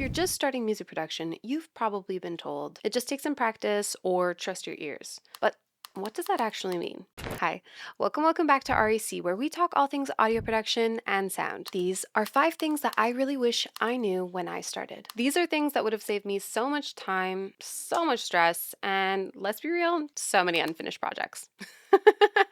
you're just starting music production, you've probably been told it just takes some practice or trust your ears. But what does that actually mean? Hi, welcome back to REC, where we talk all things audio production and sound. These are 5 things that I really wish I knew when I started. These are things that would have saved me so much time, so much stress, and let's be real, so many unfinished projects.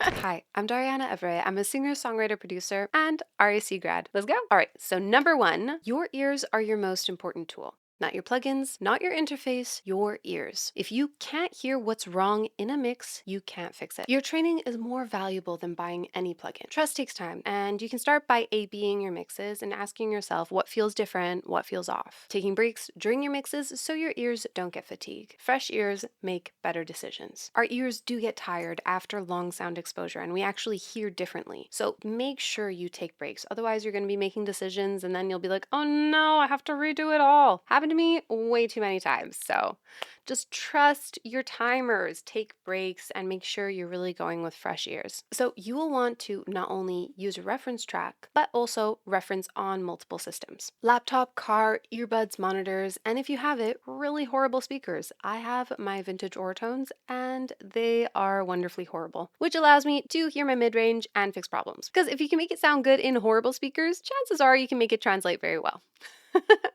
Hi, I'm Dariana Everett. I'm a singer, songwriter, producer, and REC grad. Let's go. All right, so number 1, your ears are your most important tool. Not your plugins, not your interface, your ears. If you can't hear what's wrong in a mix, you can't fix it. Your training is more valuable than buying any plugin. Trust takes time, and you can start by A/Bing your mixes and asking yourself what feels different, what feels off. Taking breaks during your mixes so your ears don't get fatigued. Fresh ears make better decisions. Our ears do get tired after long sound exposure, and we actually hear differently. So make sure you take breaks. Otherwise, you're going to be making decisions, and then you'll be like, oh no, I have to redo it all. Happened to me way too many times. So just trust your timers, take breaks, and make sure you're really going with fresh ears. So you will want to not only use a reference track, but also reference on multiple systems. Laptop, car, earbuds, monitors, and if you have it, really horrible speakers. I have my vintage Oratones, and they are wonderfully horrible, which allows me to hear my mid-range and fix problems. Because if you can make it sound good in horrible speakers, chances are you can make it translate very well.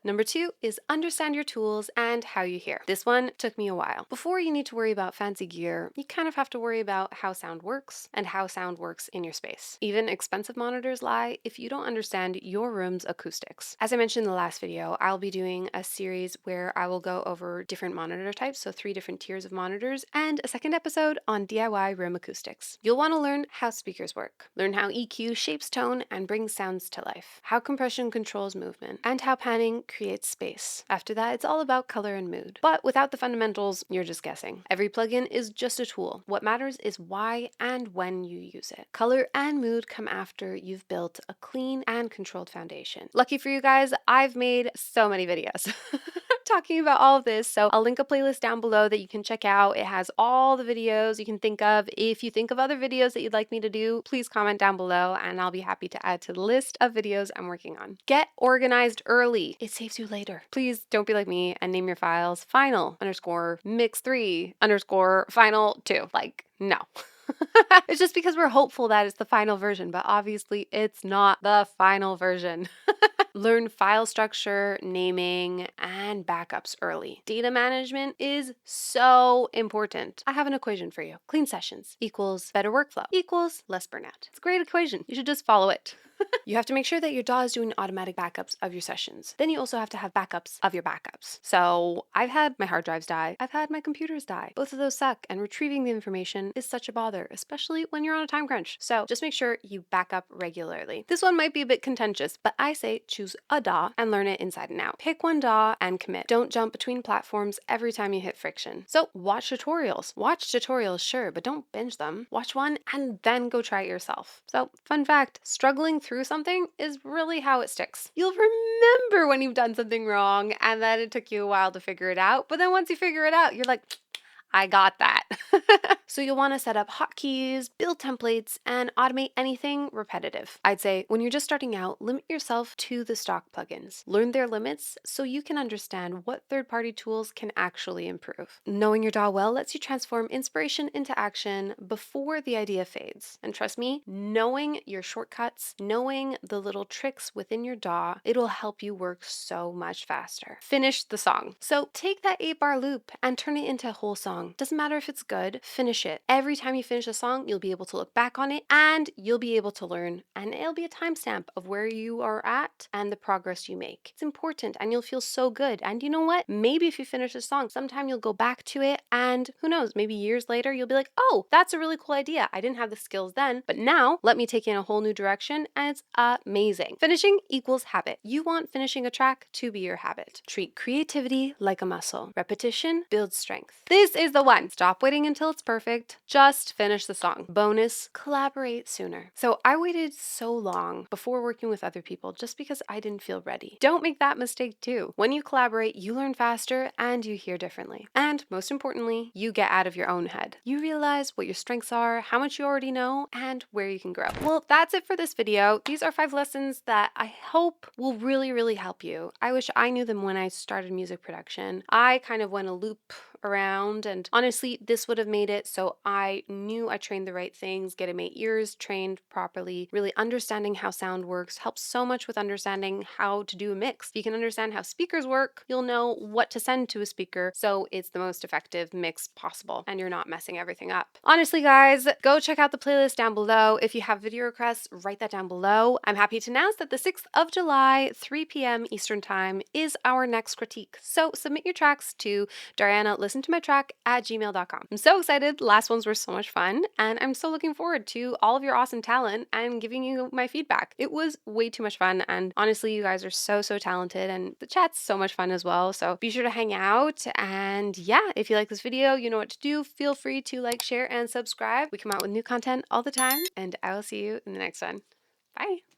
Number 2 is understand your tools and how you hear. This one took me a while. Before you need to worry about fancy gear, you kind of have to worry about how sound works and how sound works in your space. Even expensive monitors lie if you don't understand your room's acoustics. As I mentioned in the last video, I'll be doing a series where I will go over different monitor types, so 3 different tiers of monitors, and a second episode on DIY room acoustics. You'll want to learn how speakers work, learn how EQ shapes tone and brings sounds to life, how compression controls movement, and how panning creates space. After that, it's all about color and mood. But without the fundamentals, you're just guessing. Every plugin is just a tool. What matters is why and when you use it. Color and mood come after you've built a clean and controlled foundation. Lucky for you guys, I've made so many videos talking about all of this. So I'll link a playlist down below that you can check out. It has all the videos you can think of. If you think of other videos that you'd like me to do, please comment down below and I'll be happy to add to the list of videos I'm working on. Get organized early. It saves you later. Please don't be like me and name your files final underscore mix 3 underscore final 2. Like, no. It's just because we're hopeful that it's the final version, but obviously it's not the final version. Learn file structure, naming, and backups early. Data management is so important. I have an equation for you. Clean sessions equals better workflow equals less burnout. It's a great equation. You should just follow it. You have to make sure that your DAW is doing automatic backups of your sessions. Then you also have to have backups of your backups. So I've had my hard drives die. I've had my computers die. Both of those suck, and retrieving the information is such a bother, especially when you're on a time crunch. So just make sure you back up regularly. This one might be a bit contentious, but I say choose a DAW and learn it inside and out. Pick one DAW and commit. Don't jump between platforms every time you hit friction. So watch tutorials. Watch tutorials, sure, but don't binge them. Watch one and then go try it yourself. So fun fact, struggling through something is really how it sticks. You'll remember when you've done something wrong and then it took you a while to figure it out, but then once you figure it out, you're like, I got that. So you'll want to set up hotkeys, build templates, and automate anything repetitive. I'd say when you're just starting out, limit yourself to the stock plugins. Learn their limits so you can understand what third-party tools can actually improve. Knowing your DAW well lets you transform inspiration into action before the idea fades. And trust me, knowing your shortcuts, knowing the little tricks within your DAW, it'll help you work so much faster. Finish the song. So take that 8-bar loop and turn it into a whole song. Doesn't matter if it's good, finish it. Every time you finish a song, you'll be able to look back on it and you'll be able to learn, and it'll be a timestamp of where you are at and the progress you make. It's important and you'll feel so good. And you know what? Maybe if you finish a song, sometime you'll go back to it and who knows, maybe years later you'll be like, oh, that's a really cool idea. I didn't have the skills then, but now let me take it in a whole new direction and it's amazing. Finishing equals habit. You want finishing a track to be your habit. Treat creativity like a muscle. Repetition builds strength. This is the one. Stop waiting until it's perfect. Just finish the song. Bonus, collaborate sooner. So I waited so long before working with other people just because I didn't feel ready. Don't make that mistake too. When you collaborate, you learn faster and you hear differently. And most importantly, you get out of your own head. You realize what your strengths are, how much you already know, and where you can grow. Well, that's it for this video. These are 5 lessons that I hope will really help you. I wish I knew them when I started music production. I kind of went a loop around, and honestly, this would have made it so I knew I trained the right things, getting my ears trained properly, really understanding how sound works helps so much with understanding how to do a mix. If you can understand how speakers work, you'll know what to send to a speaker so it's the most effective mix possible and you're not messing everything up. Honestly, guys, go check out the playlist down below. If you have video requests, write that down below. I'm happy to announce that the 6th of July, 3 p.m. Eastern Time is our next critique. So submit your tracks to DarianaListenToMyTrack@gmail.com. I'm so excited. The last ones were so much fun, and I'm so looking forward to all of your awesome talent and giving you my feedback. It was way too much fun, and honestly, you guys are so talented, and the chat's so much fun as well. So be sure to hang out, and yeah, if you like this video, you know what to do. Feel free to like, share, and subscribe. We come out with new content all the time, and I will see you in the next one. Bye.